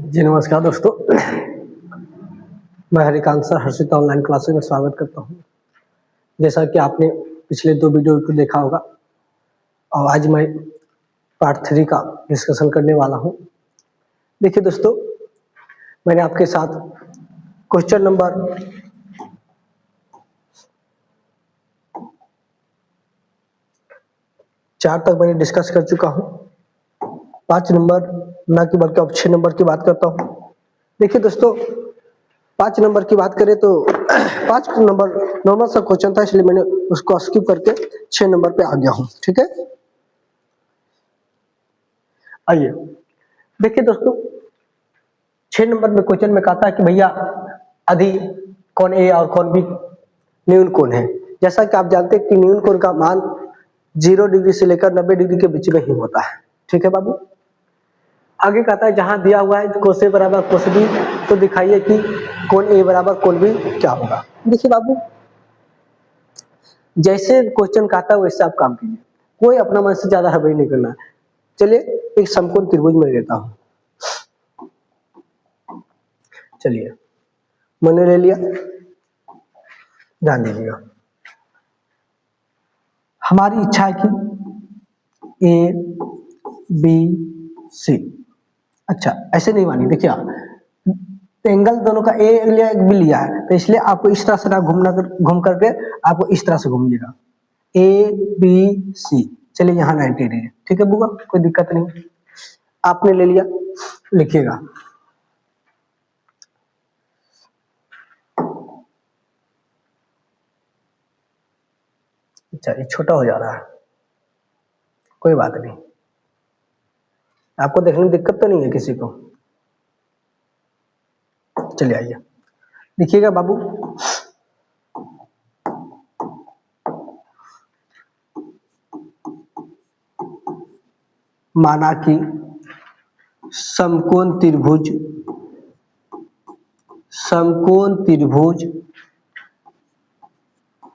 जी नमस्कार दोस्तों, मैं Harikant sir Harshita online classes में स्वागत करता हूं। जैसा कि आपने पिछले 2 वीडियो को देखा होगा और आज मैं पार्ट 3 का डिस्कशन करने वाला हूं। देखिए दोस्तों, मैंने आपके साथ क्वेश्चन नंबर 4 तक मैंने डिस्कस कर चुका हूं। 5 नंबर ना कि बल्कि अब 6 नंबर की बात करता हूं। देखिए दोस्तों, 5 नंबर की बात करें तो 5 नंबर नॉर्मल सा क्वेश्चन था, इसलिए मैंने उसको स्किप करके 6 नंबर पे आ गया हूं। ठीक है, आइए देखिए दोस्तों, 6 नंबर में क्वेश्चन में कहता है कि भैया अधि कौन ए और कौन बी न्यून कोण है। जैसा कि आप जानते हैं कि न्यून कोण का मान 0 डिग्री से लेकर 90 डिग्री के बीच में ही होता है। ठीक है बाबू, आगे कहता है जहां दिया हुआ है कोस ए बराबर कोस बी, तो दिखाइए कि कोण ए बराबर कोण बी क्या होगा। देखिए बाबू, जैसे क्वेश्चन कहता है वैसे आप काम कीजिए, कोई अपना मन से ज्यादा हड़बड़ी नहीं करना। चलिए एक समकोण त्रिभुज में लेता हूं। चलिए मैंने ले लिया, ध्यान दीजिएगा। हमारी इच्छा है कि ए बी सी, अच्छा ऐसे नहीं मानिए। देखिए एंगल दोनों का ए लिया एक बी लिया है, तो इसलिए आपको इस तरह से ना घूम करके आपको इस तरह से घूमिएगा ए बी सी। चलिए यहाँ 90 डिग्री, ठीक है बुआ, कोई दिक्कत नहीं। आपने ले लिया, लिखिएगा अच्छा ये छोटा हो जा रहा है, कोई बात नहीं। आपको देखने में दिक्कत तो नहीं है किसी को? चलिए आइए लिखिएगा बाबू, माना कि समकोण त्रिभुज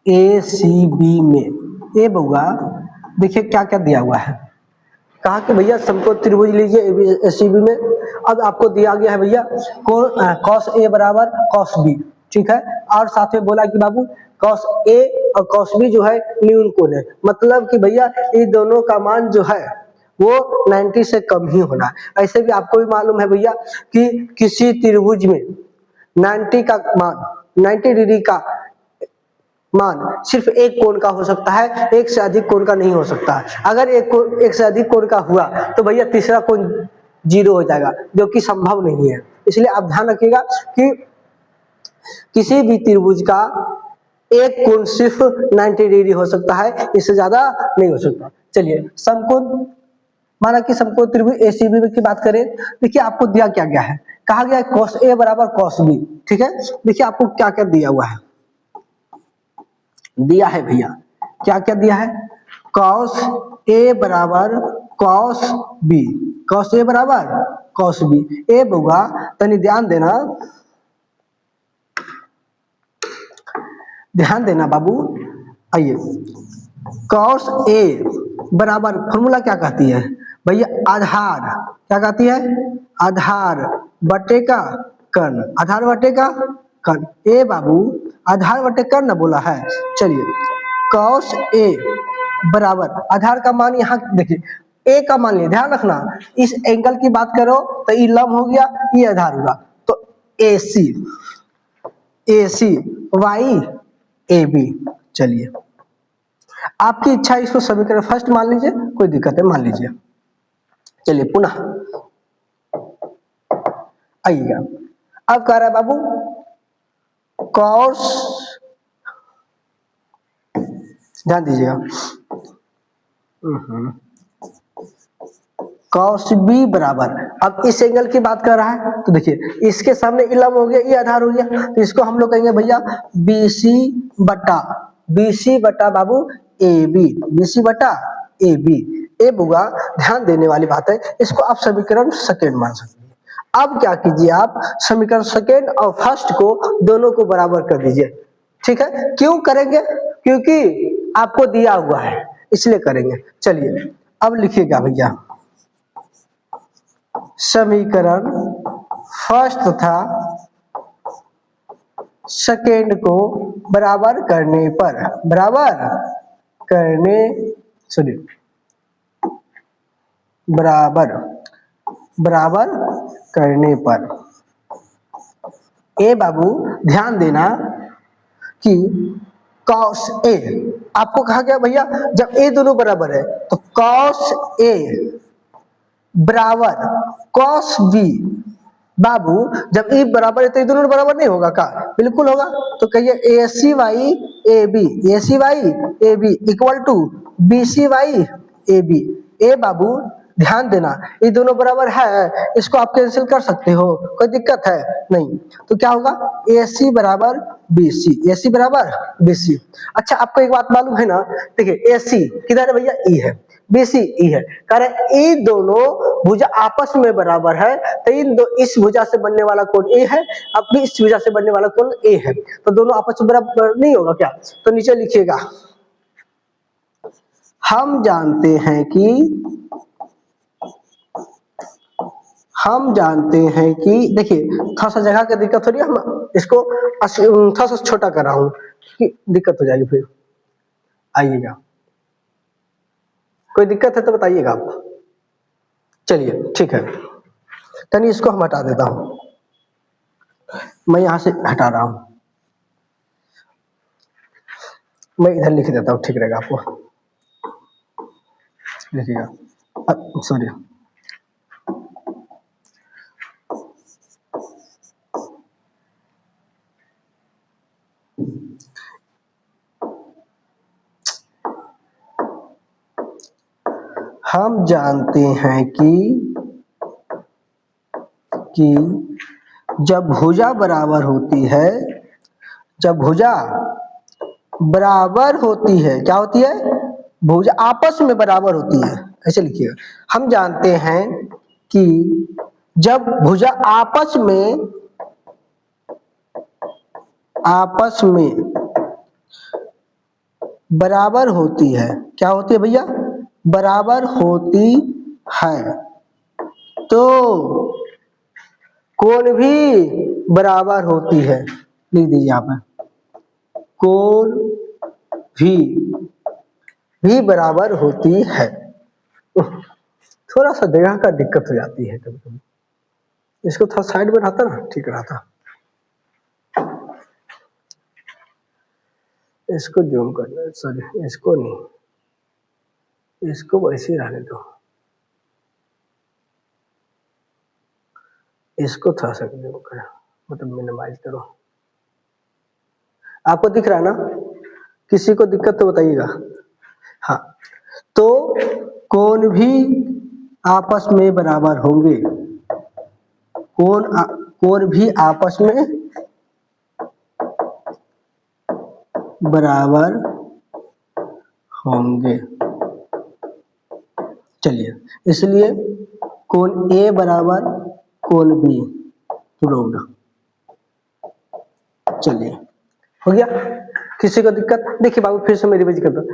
ए सी बी में, ए बउआ देखिए क्या क्या दिया हुआ है। कहा कि भैया समकोण त्रिभुज लीजिए ए सी बी में। अब आपको दिया गया है भैया कॉस ए बराबर कॉस बी, ठीक है, और साथ में बोला कि बाबू कॉस ए और कॉस बी जो है न्यून कोण है, मतलब कि भैया ये दोनों का मान जो है वो 90 से कम ही होना है। ऐसे भी आपको भी मालूम है भैया कि किसी त्रिभुज में 90 का मान 90 डिग्री का मान सिर्फ एक कोण का हो सकता है, एक से अधिक कोण का नहीं हो सकता। अगर एक से अधिक कोण का हुआ तो भैया तीसरा कोण 0 हो जाएगा, जो कि संभव नहीं है। इसलिए आप ध्यान रखिएगा कि किसी भी त्रिभुज का एक कोण सिर्फ 90 डिग्री हो सकता है, इससे ज्यादा नहीं हो सकता। चलिए समकोण, माना कि समकोण त्रिभुज एसीबी की बात करें। देखिए आपको दिया क्या गया है, कहा गया है कॉस ए बराबर कॉस बी, ठीक है। देखिए आपको क्या क्या दिया हुआ है, दिया है भैया क्या क्या दिया है, कॉस ए बराबर कॉस बी, कॉस ए बराबर कॉस बी। ए बउआ तनी ध्यान देना बाबू। आइए कॉस ए बराबर फॉर्मूला क्या कहती है भैया, आधार क्या कहती है, आधार बटे का कर्ण, आधार बटे का कर्ण। ए बाबू आधार बटे कर्ण बोला है। चलिए कॉस ए बराबर आधार का मान यहाँ देखिए, ए का मान लिया, ध्यान रखना इस एंगल की बात करो तो ये लंब हो गया, ये आधार होगा, तो ए सी वाई ए बी। चलिए आपकी इच्छा, इसको समीकरण फर्स्ट मान लीजिए, कोई दिक्कत है मान लीजिए। चलिए पुनः आइएगा, अब कह रहा है बाबू कॉस, ध्यान दीजिएगा, कॉस बी बराबर, अब इस एंगल की बात कर रहा है तो देखिए इसके सामने इलम हो गया, ये आधार हो गया, तो इसको हम लोग कहेंगे भैया बीसी बटा बाबू ए बी, बीसी बटा ए बी। ए बुआ ध्यान देने वाली बात है, इसको आप समीकरण सेकेंड मान सकते हैं। अब क्या कीजिए, आप समीकरण सेकेंड और फर्स्ट को दोनों को बराबर कर दीजिए, ठीक है। क्यों करेंगे, क्योंकि आपको दिया हुआ है इसलिए करेंगे। चलिए अब लिखिएगा भैया, समीकरण फर्स्ट तथा सेकेंड को बराबर करने पर, बराबर करने पर। ए बाबू ध्यान देना कि cos ए, आपको कहा गया भैया जब ए दोनों बराबर है तो cos ए बराबर cos बी। बाबू जब ए बराबर है तो ये दोनों बराबर नहीं होगा का? बिल्कुल होगा। तो कहिए A C Y A B equal to B C Y A B. ए बाबू ध्यान देना ये दोनों बराबर है, इसको आप कैंसिल कर सकते हो, कोई दिक्कत है नहीं। तो क्या होगा ए सी बराबर बी सी। अच्छा आपको एक बात मालूम है ना, देखिए ए सी किधर है भैया? ई है, बी सी ई है, कारण ये दोनों भुजा आपस में बराबर है तो इस भुजा से बनने वाला कोण ए है, अब भी इस भुजा से बनने वाला कोण ए है, तो दोनों आपस में बराबर नहीं होगा क्या? तो नीचे लिखिएगा हम जानते हैं कि देखिए थोड़ा सा जगह का दिक्कत हो रही है, हम इसको थोड़ा सा छोटा कर रहा हूं कि दिक्कत हो जाएगी, फिर आइएगा, कोई दिक्कत है तो बताइएगा आप। चलिए ठीक है, तनी इसको हम हटा देता हूं, मैं यहां से हटा रहा हूं, मैं इधर लिख देता हूं, ठीक रहेगा आपको, लिखिएगा, सॉरी हम जानते हैं कि जब भुजा बराबर होती है, क्या होती है? भुजा आपस में बराबर होती है, ऐसे लिखिएगा। हम जानते हैं कि जब भुजा आपस में बराबर होती है, क्या होती है भैया? बराबर होती है तो कोण भी बराबर होती है, लिख दीजिए यहाँ पे, कोण भी बराबर होती है। थोड़ा सा जगह का दिक्कत हो जाती है कभी कभी, इसको थोड़ा साइड में रहता ना ठीक रहता। इसको जूम करना, सॉरी इसको नहीं, इसको वैसे ही रहने दो, इसको थोड़ा सा जूम करो, मतलब मिनिमाइज करो। आपको दिख रहा है ना? किसी को दिक्कत तो बताइएगा। हाँ, तो कोण भी आपस में बराबर होंगे, कोण भी आपस में बराबर होंगे। चलिए, इसलिए कोण ए बराबर कोण बी प्रूव्ड। चलिए हो गया, किसी को दिक्कत? देखिए बाबू फिर से मैं रिवाइज करता हूँ,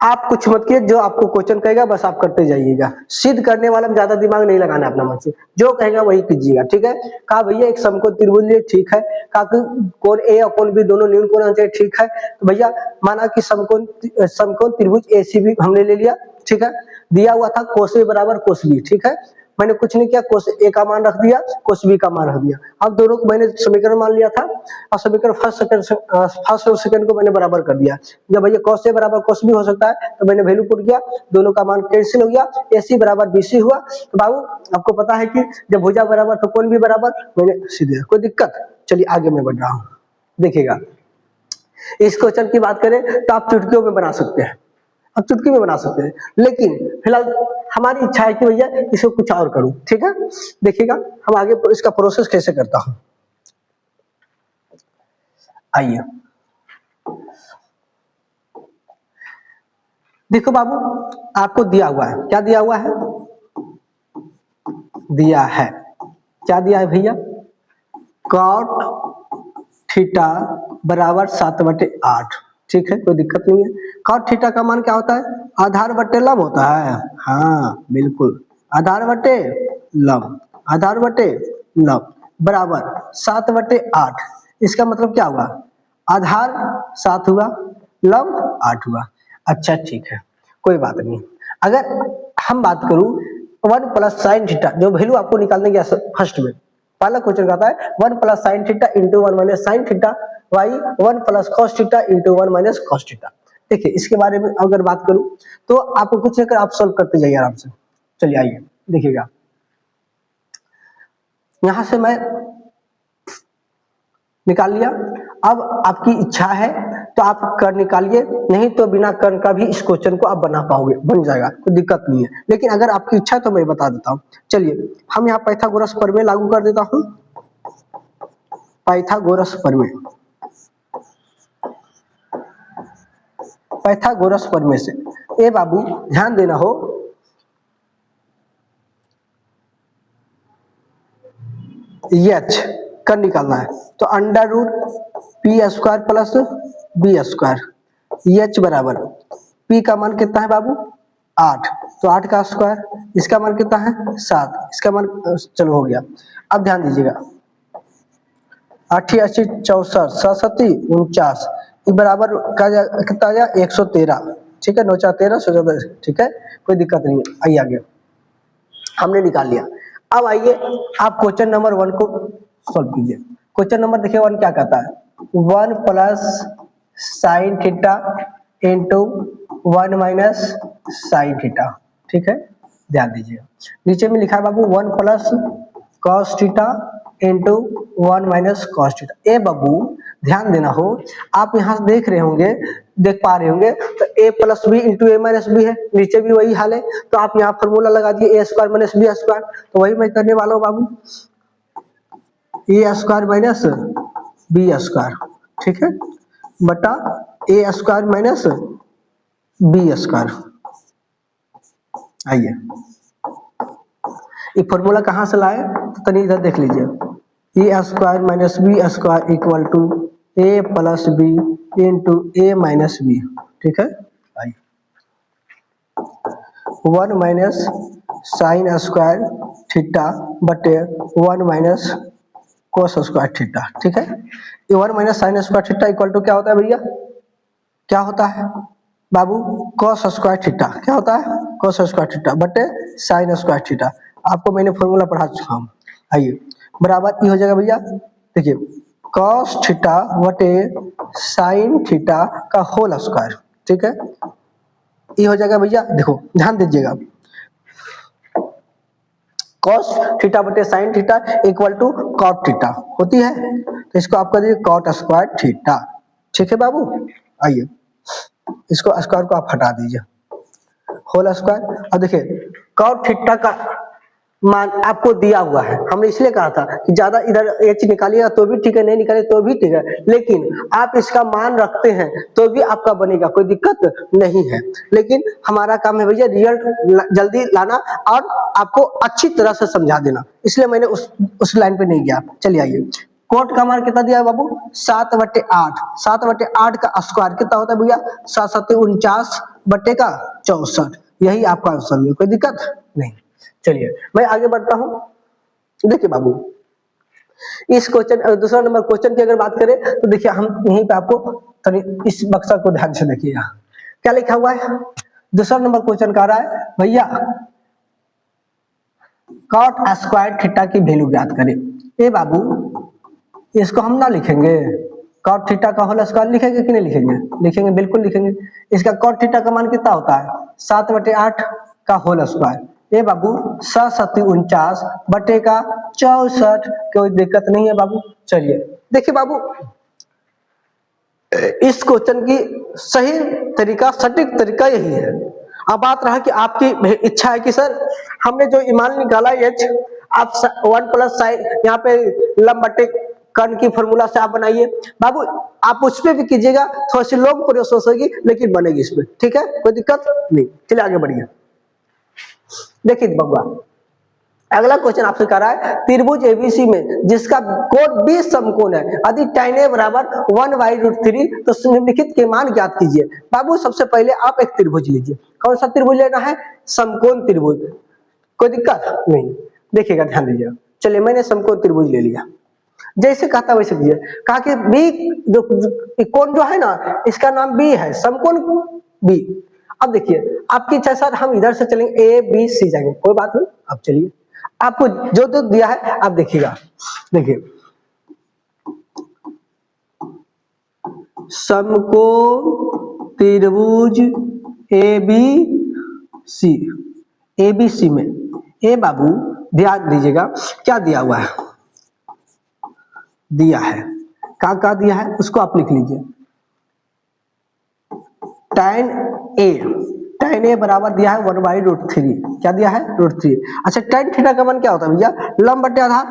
आप कुछ मत कीजिए, जो आपको क्वेश्चन कहेगा बस आप करते जाइएगा, सिद्ध करने वाला में ज्यादा दिमाग नहीं लगाना अपना मन से, जो कहेगा वही कीजिएगा, ठीक है? कहा भैया एक समकोण त्रिभुज लिए, ठीक है, कहा कोण ए और कोण बी दोनों न्यून कोण होना चाहिए, ठीक है, तो भैया माना कि समकोण त्रिभुज एसीबी हमने ले लिया, ठीक है, दिया हुआ था कोस ए बराबर कोस बी, ठीक है, मैंने कुछ नहीं किया, कोस ए का मान रख दिया, कोस बी का मान रख दिया, अब दोनों को मैंने समीकरण मान लिया था और समीकरण फर्स्ट और सेकंड को मैंने बराबर कर दिया। जब भैया कोस ए बराबर कोस बी हो सकता है तो मैंने वैल्यू पुट किया, दोनों का मान कैंसिल हो गया, एसी बराबर बीसी हुआ। तो बाबू आपको पता है कि जब भुजा बराबर तो कोण भी बराबर, मैंने सीधे, कोई दिक्कत? चलिए आगे मैं बढ़ रहा हूँ, देखिएगा इस क्वेश्चन की बात करें तो आप चुटकियों में बना सकते हैं, अब चुटकी में बना सकते हैं, लेकिन फिलहाल हमारी इच्छा है कि भैया इसको कुछ और करूं, ठीक है? देखिएगा हम आगे इसका प्रोसेस कैसे करता हूं, आइए। देखो बाबू आपको दिया हुआ है, क्या दिया हुआ है? दिया है, क्या दिया है भैया? cot थीटा बराबर 7/8, ठीक है, कोई दिक्कत नहीं है। cot थीटा का मान क्या होता है? आधार बटे लंब होता है, हाँ बिल्कुल, आधार बटे लंब, बराबर 7/8। इसका मतलब क्या हुआ, आधार 7 हुआ, लंब 8 हुआ। अच्छा ठीक है, कोई बात नहीं। अगर हम बात करूं 1 प्लस साइन थीटा, जो वैल्यू आपको निकालने गया फर्स्ट में, पहला क्वेश्चन कहता है 1 plus sine theta into 1 minus sine theta Y 1 plus cos theta into 1 minus cos theta. देखिए इसके बारे में अगर बात करूं तो आपको कुछ नहीं कर, आप सॉल्व करते जाइए आराम से। चलिए आइए देखिएगा, यहां से मैं निकाल लिया। अब आपकी इच्छा है तो आप कर निकालिए, नहीं तो बिना कर का भी इस क्वेश्चन को आप बना पाओगे, बन जाएगा, कोई दिक्कत नहीं है। लेकिन अगर आपकी इच्छा है तो मैं बता देता हूं। चलिए हम यहाँ पाइथागोरस प्रमेय लागू कर देता हूं। पाइथागोरस प्रमेय, पाइथागोरस प्रमेय से ए बाबू ध्यान देना हो, एच कर निकालना है तो under root P square plus B square, H बराबर पी का मान कितना है बाबू 8, तो 8 का स्क्वायर, इसका मान कितना है 7, इसका मान चलो हो गया। अब ध्यान दीजिएगा 8 80 64 7 49 बराबर कितना आ गया 113। ठीक है, 9 4 13 16, ठीक है, कोई दिक्कत नहीं है। आइए आगे, हमने निकाल लिया। अब आइए आप क्वेश्चन नंबर 1 को सॉल्व कीजिए। क्वेश्चन नंबर देखिए 1 क्या कहता है, 1 plus sine theta into 1 minus sine theta. ठीक है, ध्यान दीजिए नीचे में लिखा है बाबू 1 plus cos theta into 1 minus cos theta. ए बाबू ध्यान देना हो, आप यहाँ से देख रहे होंगे, देख पा रहे होंगे, तो a plus B into A minus B है, नीचे भी वही हाल है, तो आप यहाँ फॉर्मूला लगा दिए ए स्क्वायर माइनस बी स्क्वायर, तो वही मैं करने वाला हूँ बाबू, ए स्क्वायर माइनस बी स्क्वायर, ठीक है, बटा ए स्क्वायर माइनस बी स्क्वायर। आइए ये फॉर्मूला कहाँ से लाए तो तनी इधर देख लीजिए, A square minus B square equal to A plus B into A minus B. ठीक है, आइए 1 माइनस साइन स्क्वायर थीटा बटे 1 माइनस कोस स्क्वायर थीटा। ठीक है, ये 1 minus sine square theta equal to क्या होता है भैया, क्या होता है बाबू कोस स्क्वायर थीटा, क्या होता है कोस स्क्वायर थीटा बटे साइन स्क्वायर थीटा। आपको मैंने फॉर्मूला पढ़ा चुका हूँ। आइए बराबर ये हो जाएगा भैया, देखिए कॉस थीटा बटे साइन थीटा का होल स्क्वायर। ठीक है, ये हो जाएगा भैया, देखो ध्यान दीजिएगा, कॉस थीटा बटे sine theta equal to cot theta होती है, तो इसको आप कर दीजिए कॉट स्क्वायर थीटा। ठीक है बाबू, आइए इसको स्क्वायर को आप हटा दीजिए, होल स्क्वायर। अब देखिए कॉट थीटा का मान आपको दिया हुआ है, हमने इसलिए कहा था कि ज्यादा इधर एच निकालिएगा तो भी ठीक है, नहीं निकालिए तो भी ठीक है, लेकिन आप इसका मान रखते हैं तो भी आपका बनेगा, कोई दिक्कत नहीं है। लेकिन हमारा काम है भैया रिजल्ट जल्दी लाना और आपको अच्छी तरह से समझा देना, इसलिए मैंने उस लाइन पे नहीं गया। चलिए आइए, कोट का मान कितना दिया है बाबू 7/8, 7/8 का स्क्वायर कितना होता है भैया 7 7 49 बटे का 64, यही आपका आंसर है, कोई दिक्कत नहीं। चलिए मैं आगे बढ़ता हूं। देखिए बाबू इस क्वेश्चन दूसरा नंबर क्वेश्चन की अगर बात करें तो देखिए हम यहीं पे आपको इस बक्सा को ध्यान से देखिएगा क्या लिखा हुआ है। दूसरा नंबर क्वेश्चन कह रहा है भैया कॉट स्क्वायर थीटा की वैल्यू ज्ञात करें। ए बाबू इसको हम ना लिखेंगे, कॉट थीटा का होल स्क्वायर लिखेंगे कि नहीं लिखेंगे, लिखेंगे बिल्कुल लिखेंगे। इसका कॉट थीटा का मान कितना होता है 7/8 का होल स्क्वायर। ये बाबू 7 7 49 बटे का 64, कोई दिक्कत नहीं है बाबू। चलिए देखिए बाबू इस क्वेश्चन की सही तरीका सटीक तरीका यही है। अब बात रहा कि आपकी इच्छा है कि सर हमने जो ईमान निकाला एच, आप 1 प्लस साइन यहाँ पे लंब बटे कर्ण की फॉर्मूला से आप बनाइए बाबू, आप उस पर भी कीजिएगा, थोड़ी सी लॉन्ग प्रोसेस होगी लेकिन बनेगी इसमें, ठीक है, कोई दिक्कत नहीं। चलिए आगे बढ़िए। देखिए बबुआ अगला क्वेश्चन आपसे कह रहा है त्रिभुज एबीसी में जिसका कोण 20 समकोण है, यदि tan a बराबर 1/√3 तो निम्नलिखित के मान ज्ञात कीजिए। बाबू सबसे पहले आप एक त्रिभुज लीजिए, कौन सा त्रिभुज लेना है, समकोण त्रिभुज, कोई दिक्कत नहीं। देखिएगा ध्यान दीजिएगा चलिए मैंने समकोण त्रिभुज ले लिया, जैसे कहता वैसे कीजिए। कहा कि बी जो कोण जो है ना इसका नाम बी है, समकोण बी। अब देखिए आपकी इच्छा सर हम इधर से चलेंगे ए बी सी जाएंगे, कोई बात नहीं, अब चलिए आपको जो जो दिया है आप देखिएगा। देखिए समकोण त्रिभुज A B C, A B C में ए बाबू ध्यान दीजिएगा क्या दिया हुआ है, दिया है क्या दिया है उसको आप लिख लीजिए। tan ए बराबर दिया है 1/√3, क्या दिया है √3। अच्छा tan थीटा का मान क्या होता है भैया, लंब बटे आधार,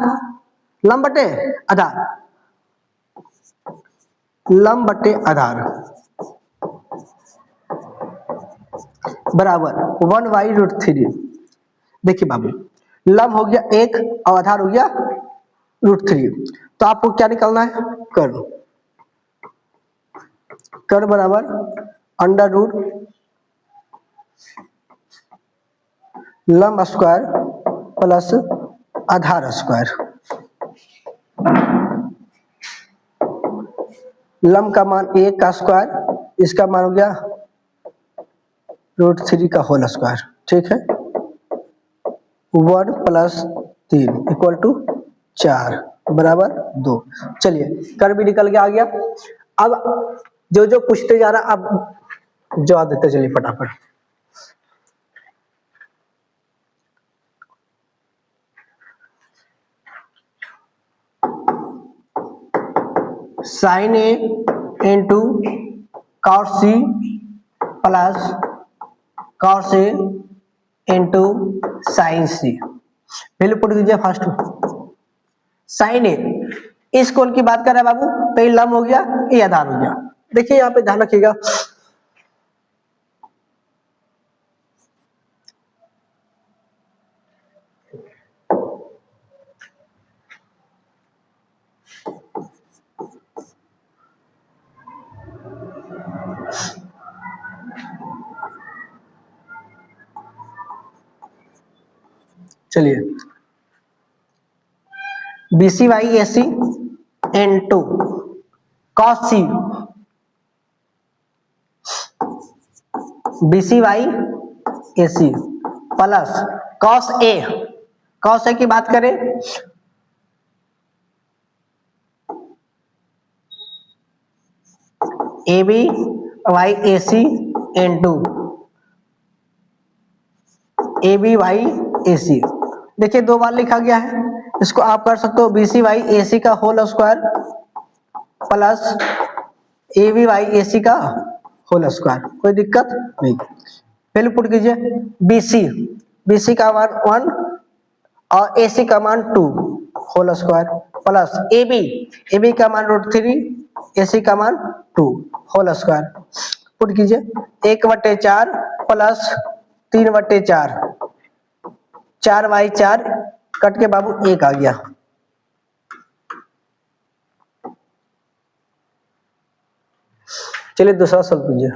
लंब बटे आधार, लंब बटे आधार बराबर 1/√3। देखिए बाबू लंब हो गया 1 और आधार हो गया √3, तो आपको क्या निकालना है, कर्ण। कर्ण बराबर अंडर रूट लंब स्क्वायर प्लस आधार स्क्वायर। लंब का मान 1 का स्क्वायर, इसका मान हो गया √3 का होल स्क्वायर, ठीक है। 1 + 3 = 4 बराबर 2। चलिए कर भी निकल के आ गया। अब जो जो पूछते जा रहा अब जवाब देते चलिए फटाफट। sin A into cos C plus cos A into sin C। Value put कीजिए फर्स्ट। sin A इस कोण की बात कर रहा है बाबू, तो ये लंब हो गया, ये आधार हो गया। देखिए यहाँ पे ध्यान रखिएगा, चलिए BC/AC into cos C, BC/AC plus cos A, cos A की बात करें AB/AC इंटू AB/AC। देखिए दो बार लिखा गया है, इसको आप कर सकते हो BC/AC का होल स्क्वायर प्लस AB/AC का होल स्क्वायर, कोई दिक्कत नहीं। वैल्यू पुट कीजिए। BC का मान 1 और AC का मान 2 होल स्क्वायर प्लस AB का मान √3, AC का मान 2 होल स्क्वायर। पुट कीजिए 1/4 प्लस 3/4, 4/4 कट के बाबू 1 आ गया। चलिए दूसरा सॉल्व कीजिए।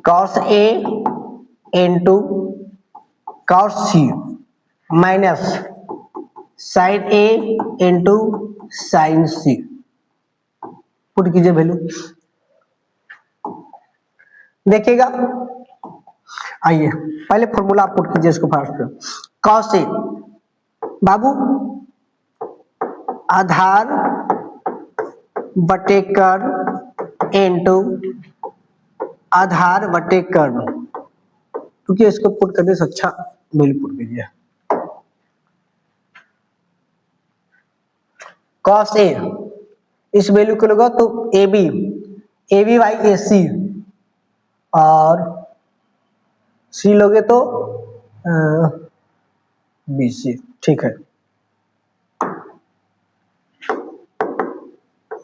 cos A into cos C minus sin A into sin C। Put कीजिए वैल्यू, देखिएगा। आइए पहले फॉर्मूला आप पुट कीजिए इसको फास्ट। cos A बाबू आधार बटे कर्ण इंटू आधार बटे कर्ण, क्योंकि इसको पुट करने से अच्छा वैल्यू पुट कीजिए। cos A इस वैल्यू को लोगे तो AB/AC और C लोगे तो BC, ठीक है।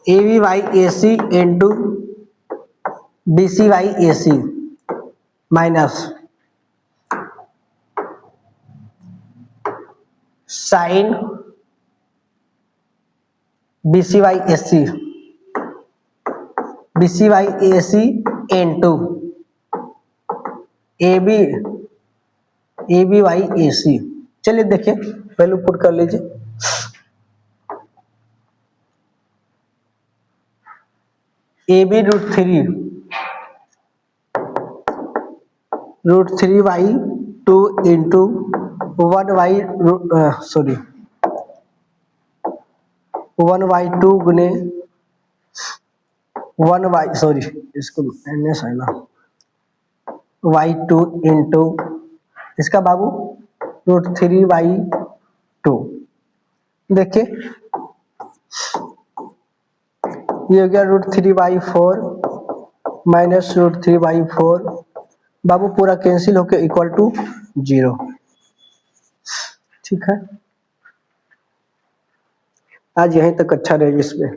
A B by A C into B C by A C minus sine B C by A C, B C by A C into A B by A C. चलिए देखिए value put कर लीजिए। A B root three by two into one by sorry 1/2 गुने 1 by sorry इसको S है ना y2 into इसका बाबू √3/2। देखिए ये हो गया √3/4 माइनस √3/4 बाबू पूरा कैंसिल होकर इक्वल टू 0। ठीक है, आज यहीं तक अच्छा रहेगा इसमें।